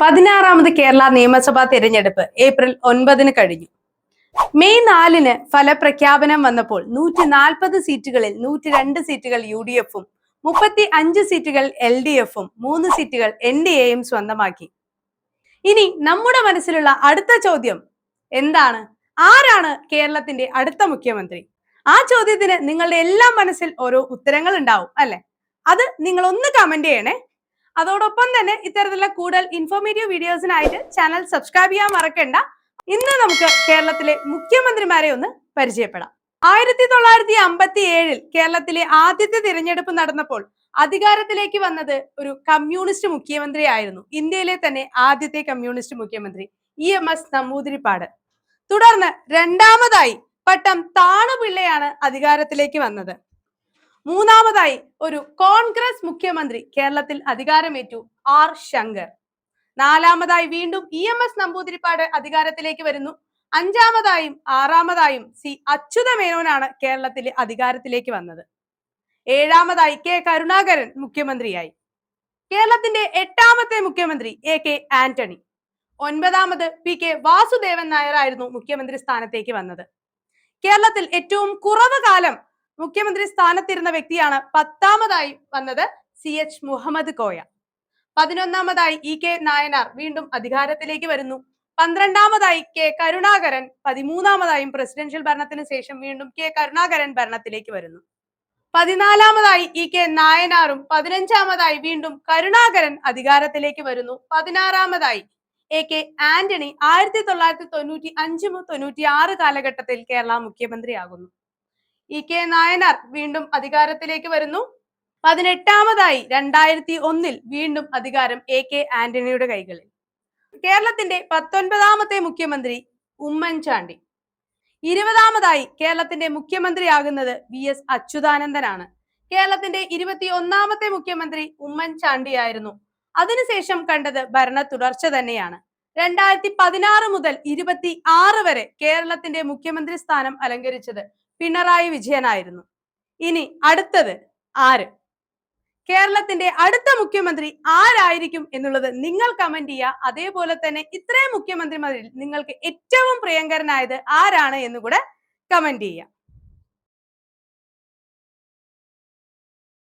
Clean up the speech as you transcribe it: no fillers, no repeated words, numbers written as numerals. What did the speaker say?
16ാമത് കേരള നിയമസഭാ തിരഞ്ഞെടുപ്പ് ഏപ്രിൽ 9 കഴിഞ്ഞു. മെയ് 4 ഫലപ്രഖ്യാപനം വന്നപ്പോൾ 140 സീറ്റുകളിൽ 102 സീറ്റുകൾ UDFും 35 സീറ്റുകൾ LDFും 3 സീറ്റുകൾ NDAയും സ്വന്തമാക്കി. ഇനി നമ്മുടെ മനസ്സിലുള്ള അടുത്ത ചോദ്യം എന്താണ്? ആരാണ് കേരളത്തിന്റെ അടുത്ത മുഖ്യമന്ത്രി? ആ ചോദ്യത്തിന് നിങ്ങളുടെ എല്ലാം മനസ്സിൽ ഓരോ ഉത്തരങ്ങൾ ഉണ്ടാവും അല്ലെ? അത് നിങ്ങൾ ഒന്ന് കമന്റ് ചെയ്യണേ. അതോടൊപ്പം തന്നെ ഇത്തരത്തിലുള്ള കൂടുതൽ ഇൻഫോർമേറ്റീവ് വീഡിയോസിനായിട്ട് ചാനൽ സബ്സ്ക്രൈബ് ചെയ്യാൻ മറക്കണ്ട. ഇന്ന് നമുക്ക് കേരളത്തിലെ മുഖ്യമന്ത്രിമാരെ ഒന്ന് പരിചയപ്പെടാം. 1957 കേരളത്തിലെ ആദ്യത്തെ തിരഞ്ഞെടുപ്പ് നടന്നപ്പോൾ അധികാരത്തിലേക്ക് വന്നത് ഒരു കമ്മ്യൂണിസ്റ്റ് മുഖ്യമന്ത്രി ആയിരുന്നു. ഇന്ത്യയിലെ തന്നെ ആദ്യത്തെ കമ്മ്യൂണിസ്റ്റ് മുഖ്യമന്ത്രി EMS നമ്പൂതിരിപ്പാട്. തുടർന്ന് രണ്ടാമതായി പട്ടം താണുപിള്ളയാണ് അധികാരത്തിലേക്ക് വന്നത്. മൂന്നാമതായി ഒരു കോൺഗ്രസ് മുഖ്യമന്ത്രി കേരളത്തിൽ അധികാരമേറ്റു, R ശങ്കർ. നാലാമതായി വീണ്ടും EMS നമ്പൂതിരിപ്പാട് അധികാരത്തിലേക്ക് വരുന്നു. അഞ്ചാമതായും ആറാമതായും C അച്യുത മേനോനാണ് കേരളത്തിലെ അധികാരത്തിലേക്ക് വന്നത്. ഏഴാമതായി K കരുണാകരൻ മുഖ്യമന്ത്രിയായി. കേരളത്തിന്റെ 8ാമത്തെ മുഖ്യമന്ത്രി AK ആന്റണി. 9ാമത് PK വാസുദേവൻ നായർ ആയിരുന്നു മുഖ്യമന്ത്രി സ്ഥാനത്തേക്ക് വന്നത്. കേരളത്തിൽ ഏറ്റവും കുറവ് കാലം മുഖ്യമന്ത്രി സ്ഥാനത്തിരുന്ന വ്യക്തിയാണ് 10ാമതായി വന്നത് CH മുഹമ്മദ് കോയ. 11ാമതായി EK നായനാർ വീണ്ടും അധികാരത്തിലേക്ക് വരുന്നു. 12ാമതായി K കരുണാകരൻ. 13ാമതായും പ്രസിഡൻഷ്യൽ ഭരണത്തിന് ശേഷം വീണ്ടും K കരുണാകരൻ ഭരണത്തിലേക്ക് വരുന്നു. 14ാമതായി EK നായനാറും 15ാമതായി വീണ്ടും കരുണാകരൻ അധികാരത്തിലേക്ക് വരുന്നു. 16ാമതായി AK ആന്റണി 1995-96 കാലഘട്ടത്തിൽ കേരള മുഖ്യമന്ത്രിയാകുന്നു. EK നായനാർ വീണ്ടും അധികാരത്തിലേക്ക് വരുന്നു. 18ാമതായി 2001 വീണ്ടും അധികാരം AK ആന്റണിയുടെ കൈകളിൽ. കേരളത്തിന്റെ 19ാമത്തെ മുഖ്യമന്ത്രി ഉമ്മൻചാണ്ടി. 20ാമതായി കേരളത്തിന്റെ മുഖ്യമന്ത്രിയാകുന്നത് VS അച്യുതാനന്ദനാണ്. കേരളത്തിന്റെ 21ാമത്തെ മുഖ്യമന്ത്രി ഉമ്മൻചാണ്ടിയായിരുന്നു. അതിനുശേഷം കണ്ടത് ഭരണ തുടർച്ച തന്നെയാണ്. 2016 മുതൽ 26 വരെ കേരളത്തിന്റെ മുഖ്യമന്ത്രി സ്ഥാനം അലങ്കരിച്ചത് പിണറായി വിജയനായിരുന്നു. ഇനി അടുത്തത് ആര്? കേരളത്തിന്റെ അടുത്ത മുഖ്യമന്ത്രി ആരായിരിക്കും എന്നുള്ളത് നിങ്ങൾ കമന്റ് ചെയ്യുക. അതേപോലെ തന്നെ ഇത്രയും മുഖ്യമന്ത്രിമാരിൽ നിങ്ങൾക്ക് ഏറ്റവും പ്രിയങ്കരനായത് ആരാണ് എന്ന് കൂടെ കമന്റ് ചെയ്യുക.